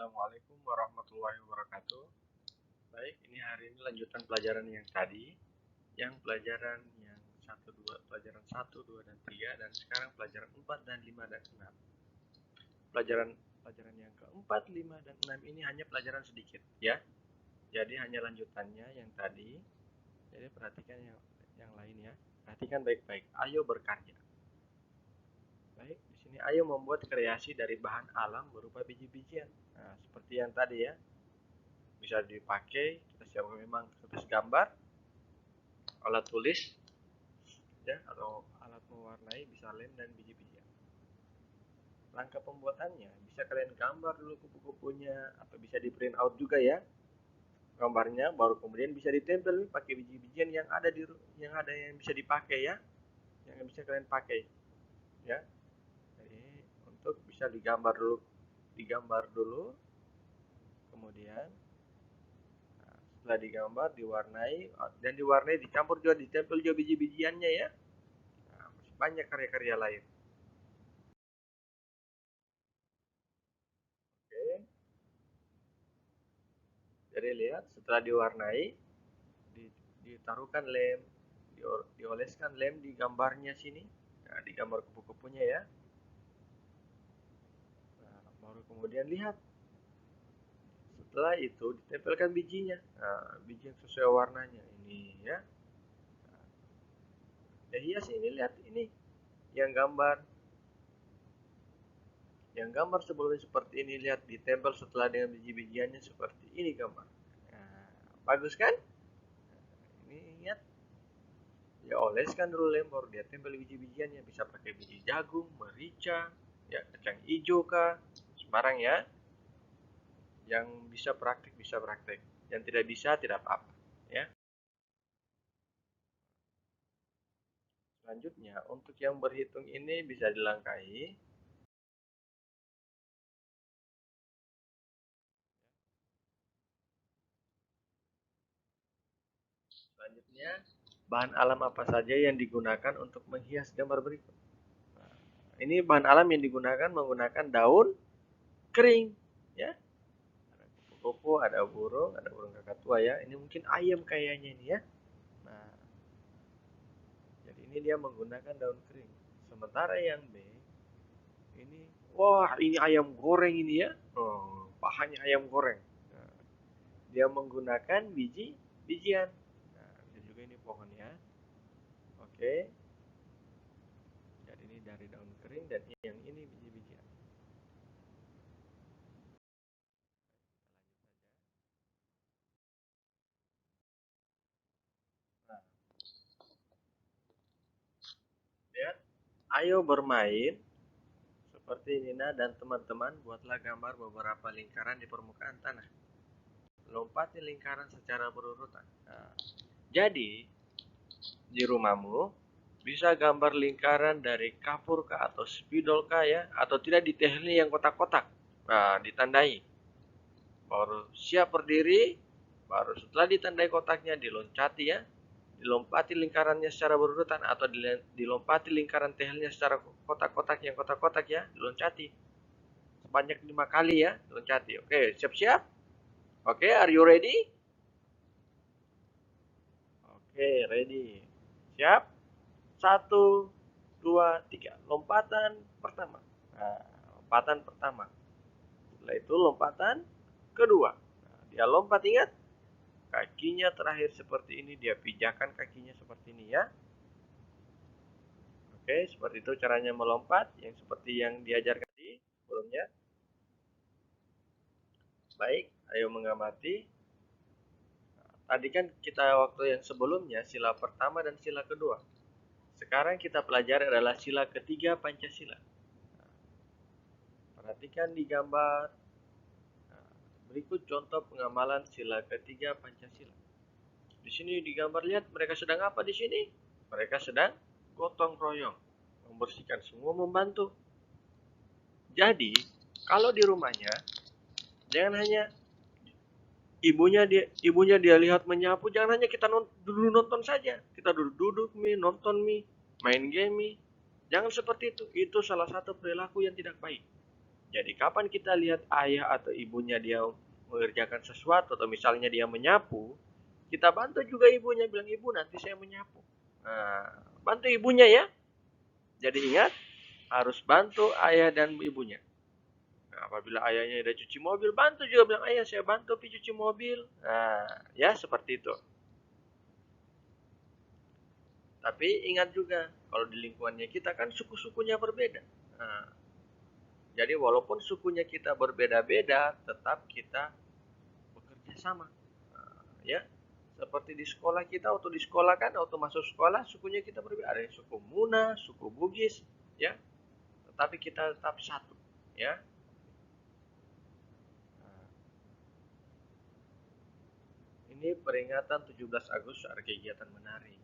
Assalamualaikum warahmatullahi wabarakatuh. Baik, ini hari ini lanjutan pelajaran yang tadi, yang pelajaran yang 1, 2, pelajaran 1, 2, dan 3, dan sekarang pelajaran 4 dan 5 dan 6. Pelajaran yang keempat, 5, dan 6 ini hanya pelajaran sedikit, ya. Jadi hanya lanjutannya yang tadi. Jadi perhatikan yang lain ya. Perhatikan baik-baik. Ayo berkarya. Baik, di sini ayo membuat kreasi dari bahan alam berupa biji-bijian. Nah, seperti yang tadi ya. Bisa dipakai, kita siapkan memang kertas gambar, alat tulis, ya, atau alat mewarnai, bisa lem dan biji-bijian. Langkah pembuatannya, bisa kalian gambar dulu kupu-kupunya, atau bisa di print out juga ya gambarnya, baru kemudian bisa ditempel pakai biji-bijian yang ada yang bisa dipakai ya, yang bisa kalian pakai ya. Jadi untuk bisa digambar dulu, kemudian setelah digambar diwarnai, dan dicampur juga, ditempel juga biji-bijiannya ya. Nah, masih banyak karya-karya lain. Oke, jadi lihat, setelah diwarnai, ditaruhkan lem, dioleskan lem di gambarnya sini. Nah, di gambar kupu-kupunya ya. Nah, baru kemudian lihat, setelah itu ditempelkan bijinya. Nah, biji yang sesuai warnanya ini ya. Nah, ya hias ini, lihat ini yang gambar sebelumnya seperti ini, lihat ditempel setelah dengan biji-bijiannya seperti ini gambar. Nah, bagus kan? Ini ingat, ya oleskan dulu lem, baru dia tempel biji-bijiannya. Bisa pakai biji jagung, merica, ya kacang hijau kah, sembarang ya. Yang bisa praktek, yang tidak bisa tidak apa-apa ya. Selanjutnya, untuk yang berhitung ini bisa dilangkahi. Selanjutnya, bahan alam apa saja yang digunakan untuk menghias gambar berikut. Nah, ini bahan alam yang digunakan menggunakan daun kering ya. Ada kupu-kupu, ada burung kakatua ya. Ini mungkin ayam kayaknya ini ya. Nah, jadi ini dia menggunakan daun kering. Sementara yang B ini, wah ini ayam goreng ini ya. Oh, bahannya ayam goreng. Nah, dia menggunakan bijian. Nah, bisa juga ini pohon ya. Oke. Jadi ini dari daun kering, dan yang ini biji-bijian. Nah, lihat. Ayo bermain seperti Nina dan teman-teman, buatlah gambar beberapa lingkaran di permukaan tanah. Lompati lingkaran secara berurutan. Nah, jadi di rumahmu bisa gambar lingkaran dari kapur kah atau spidol kah ya, atau tidak di teknik yang kotak-kotak. Nah, ditandai. Baru siap berdiri, baru setelah ditandai kotaknya diloncati ya. Dilompati lingkarannya secara berurutan, atau dilompati lingkaran tehelnya secara kotak-kotak, yang kotak-kotak ya, diloncati sebanyak 5 kali ya, diloncati. Oke, siap-siap. Oke, are you ready? Oke, ready. Siap. 1, 2, 3. Lompatan pertama. Nah, lompatan pertama. Setelah itu lompatan kedua. Nah, dia lompat, ingat. Kakinya terakhir seperti ini, dia pijakan kakinya seperti ini ya. Oke, seperti itu caranya melompat, yang seperti yang diajarkan di sebelumnya. Baik, ayo mengamati. Tadi kan kita waktu yang sebelumnya sila pertama dan sila kedua. Sekarang kita pelajari adalah sila ketiga Pancasila. Perhatikan di gambar. Berikut contoh pengamalan sila ketiga Pancasila. Di sini di gambar, lihat mereka sedang apa di sini? Mereka sedang gotong royong, membersihkan, semua membantu. Jadi, kalau di rumahnya jangan hanya ibunya dia lihat menyapu, jangan hanya kita dulu nonton saja. Kita duduk nonton main game. Jangan seperti itu. Itu salah satu perilaku yang tidak baik. Jadi kapan kita lihat ayah atau ibunya dia mengerjakan sesuatu atau misalnya dia menyapu, kita bantu juga ibunya, bilang, ibu nanti saya menyapu. Nah, bantu ibunya ya. Jadi ingat, harus bantu ayah dan ibunya. Nah, apabila ayahnya udah cuci mobil, bantu juga, bilang, ayah saya bantu cuci mobil. Nah, ya seperti itu. Tapi ingat juga, kalau di lingkungannya kita kan suku-sukunya berbeda. Nah, jadi walaupun sukunya kita berbeda-beda, tetap kita bekerja sama. Nah, ya, seperti di sekolah kita, waktu di sekolah kan, waktu masuk sekolah, sukunya kita berbeda. Ada yang suku Muna, suku Bugis, ya. Tetapi kita tetap satu, ya. Nah, ini peringatan 17 Agustus ada kegiatan menari.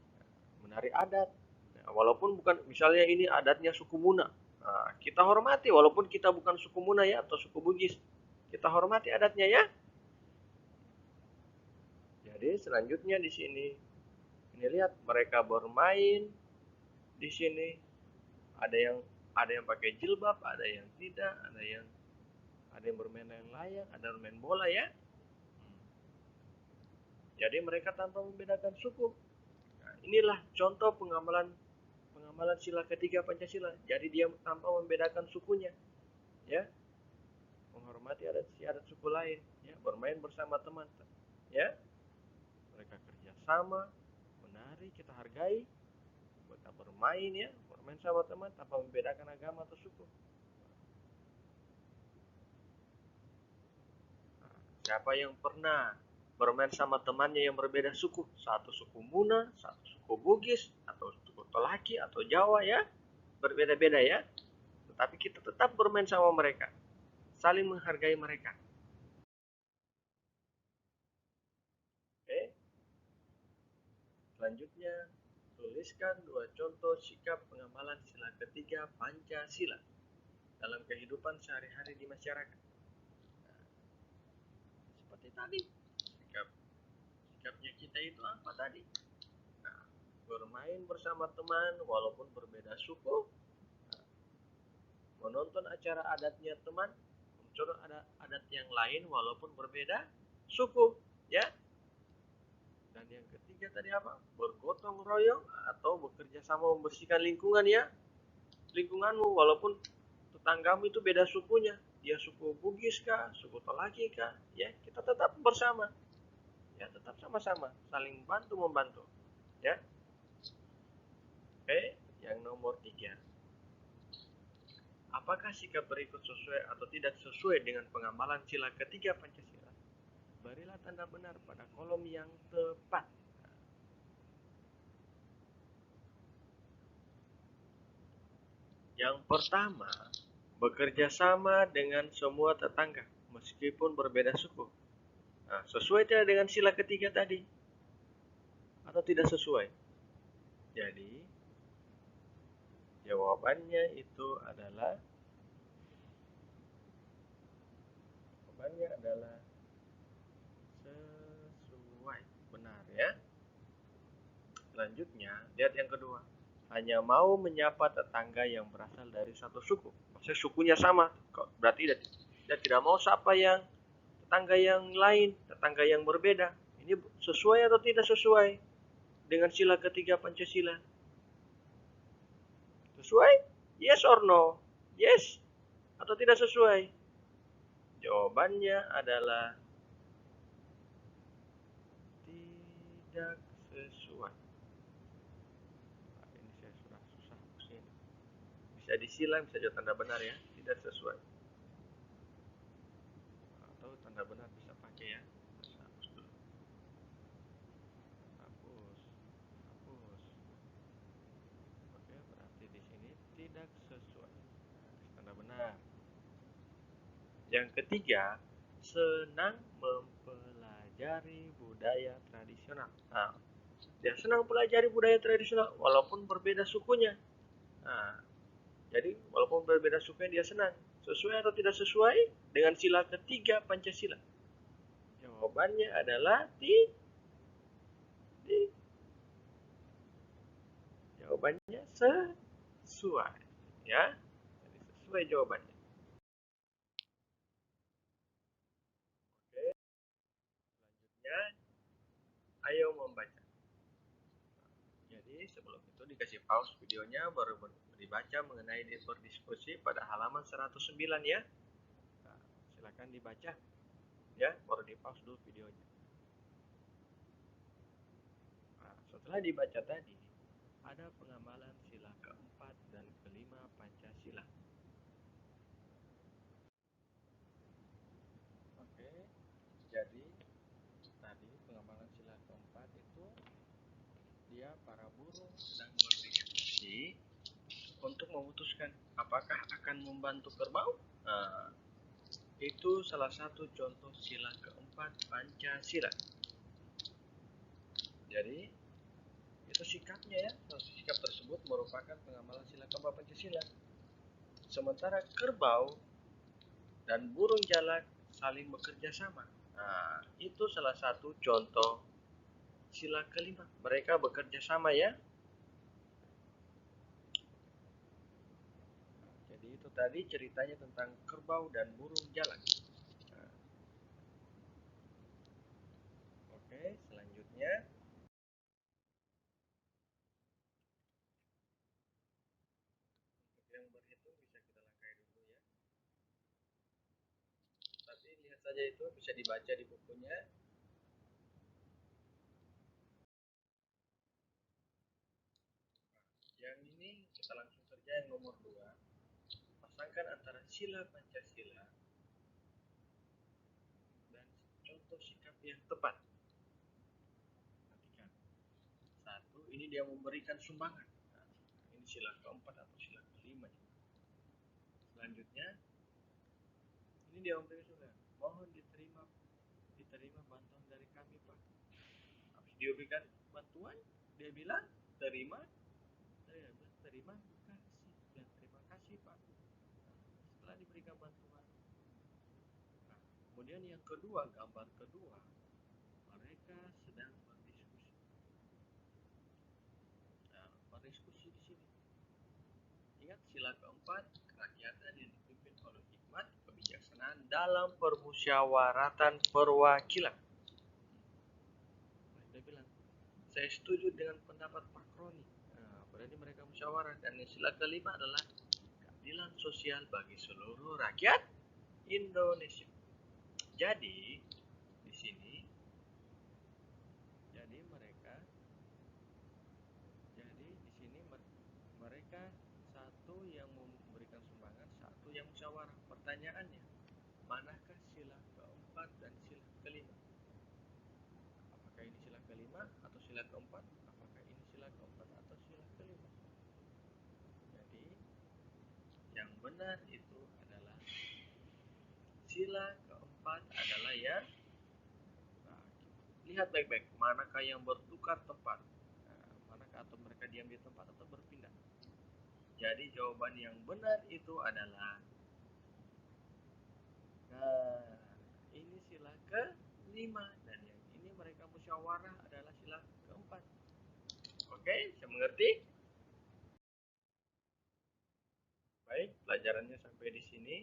Menari adat. Nah, walaupun bukan, misalnya ini adatnya suku Muna. Nah, kita hormati walaupun kita bukan suku Muna ya atau suku Bugis. Kita hormati adatnya ya. Jadi selanjutnya di sini ini lihat mereka bermain di sini. Ada yang pakai jilbab, ada yang tidak, ada yang bermain layang-layang, ada yang bermain bola ya. Jadi mereka tanpa membedakan suku. Nah, inilah contoh pengamalan sila ketiga Pancasila. Jadi dia tanpa membedakan sukunya, ya, menghormati adat suku lain, ya, bermain bersama teman, ya, mereka kerjasama, menari, kita hargai, kita bermain ya, bermain sama teman tanpa membedakan agama atau suku. Nah, siapa yang pernah bermain sama temannya yang berbeda suku, satu suku Muna, satu suku Bugis, atau suku Tolaki atau Jawa ya, berbeda-beda ya, tetapi kita tetap bermain sama mereka, saling menghargai mereka. Oke. Selanjutnya, tuliskan 2 contoh sikap pengamalan sila ketiga Pancasila dalam kehidupan sehari-hari di masyarakat. Nah, seperti tadi, sikapnya kita itu apa tadi? Nah, bermain bersama teman walaupun berbeda suku, nah, menonton acara adatnya teman, mencontoh adat yang lain walaupun berbeda suku, ya. Dan yang ketiga tadi apa? Bergotong royong atau bekerja sama membersihkan lingkungan ya. Lingkunganmu walaupun tetanggamu itu beda sukunya, dia suku Bugis kah, suku Tolaki kah, ya kita tetap bersama, ya tetap sama-sama, saling bantu membantu, ya. Oke, yang nomor 3. Apakah sikap berikut sesuai atau tidak sesuai dengan pengamalan sila ketiga Pancasila? Berilah tanda benar pada kolom yang tepat. Yang pertama, bekerja sama dengan semua tetangga meskipun berbeda suku. Nah, sesuai tidak dengan sila ketiga tadi? Atau tidak sesuai? Jadi, jawabannya itu adalah sesuai, benar ya. Selanjutnya, lihat yang kedua. Hanya mau menyapa tetangga yang berasal dari satu suku. Maksudnya sukunya sama, berarti dia tidak mau sapa yang tetangga yang lain, tetangga yang berbeda. Ini sesuai atau tidak sesuai dengan sila ketiga Pancasila? Sesuai? Yes or no? Yes atau tidak sesuai? Jawabannya adalah tidak sesuai. Nah, ini saya sudah susah hapusnya. Bisa disilang, bisa jadi tanda benar ya. Tidak sesuai. Atau tanda benar bisa pakai ya. Saya hapus dulu. Hapus. Oke, berarti di sini tidak sesuai. Tanda benar. Yang ketiga, senang mempelajari budaya tradisional. Nah, dia senang pelajari budaya tradisional walaupun berbeda sukunya. Nah, jadi walaupun berbeda sukunya dia senang. Sesuai atau tidak sesuai dengan sila ketiga Pancasila? Jawabannya adalah jawabannya sesuai. Ya, jadi sesuai jawabannya. Ya, ayo membaca. Jadi sebelum itu dikasih pause videonya, baru dibaca mengenai berdiskusi pada halaman 109 ya. Nah, silakan dibaca ya, baru di pause dulu videonya. Nah, setelah dibaca tadi, ada pengamalan sila keempat dan kelima Pancasila. Oke, jadi tadi pengamalan sila keempat itu dia para buruh sedang berdiskusi untuk memutuskan apakah akan membantu kerbau. Nah, itu salah satu contoh sila keempat Pancasila. Jadi itu sikapnya ya, sikap tersebut merupakan pengamalan sila keempat Pancasila. Sementara kerbau dan burung jalak saling bekerja sama. Nah, itu salah satu contoh sila kelima. Mereka bekerja sama ya. Jadi itu tadi ceritanya tentang kerbau dan burung jalak. Nah, oke, selanjutnya untuk yang berhitung bisa kita langkai dulu ya. Tapi lihat saja itu bisa dibaca di bukunya. Yang ini kita langsung saja yang nomor 2. Pasangkan antara sila Pancasila dan contoh sikap yang tepat. Perhatikan. Satu, ini dia memberikan sumbangan. Nah, ini sila keempat atau sila kelima. Selanjutnya, ini dia memberikan sumbangan. Mohon diterima bantuan dari kami, Pak. Habis diberikan bantuan, dia bilang terima, terima kasih dan terima kasih, Pak. Setelah diberikan bantuan. Nah, kemudian yang kedua, gambar kedua, mereka sedang berdiskusi. Nah, berdiskusi di sini. Ingat sila keempat, kerakyatan yang dipimpin oleh hikmat, kebijaksanaan dalam permusyawaratan perwakilan. Dia bilang, saya setuju dengan pendapat Pak Kroni. Nah, berarti mereka musyawarah. Dan sila kelima adalah keadilan sosial bagi seluruh rakyat Indonesia. Jadi di sini, mereka satu yang memberikan sumbangan, satu yang musyawarah. Pertanyaannya, manakah sila keempat dan sila kelima? Apakah ini sila kelima atau sila keempat? Apakah ini sila keempat atau sila kelima? Jadi yang benar itu adalah sila keempat adalah yang, nah, lihat baik-baik manakah yang bertukar tempat, nah, manakah atau mereka diam di tempat atau berpindah. Jadi jawaban yang benar itu adalah, nah, ini sila kelima dan yang ini mereka musyawarah adalah sila keempat. Oke, saya mengerti. Baik, pelajarannya sampai di sini.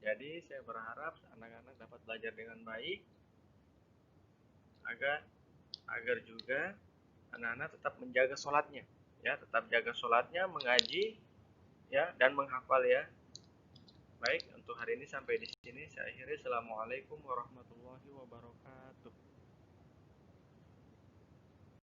Jadi saya berharap anak-anak dapat belajar dengan baik agar juga anak-anak tetap menjaga sholatnya, ya, tetap jaga sholatnya, mengaji, ya, dan menghafal ya. Baik, untuk hari ini sampai di sini. Saya akhiri. Assalamualaikum warahmatullahi wabarakatuh.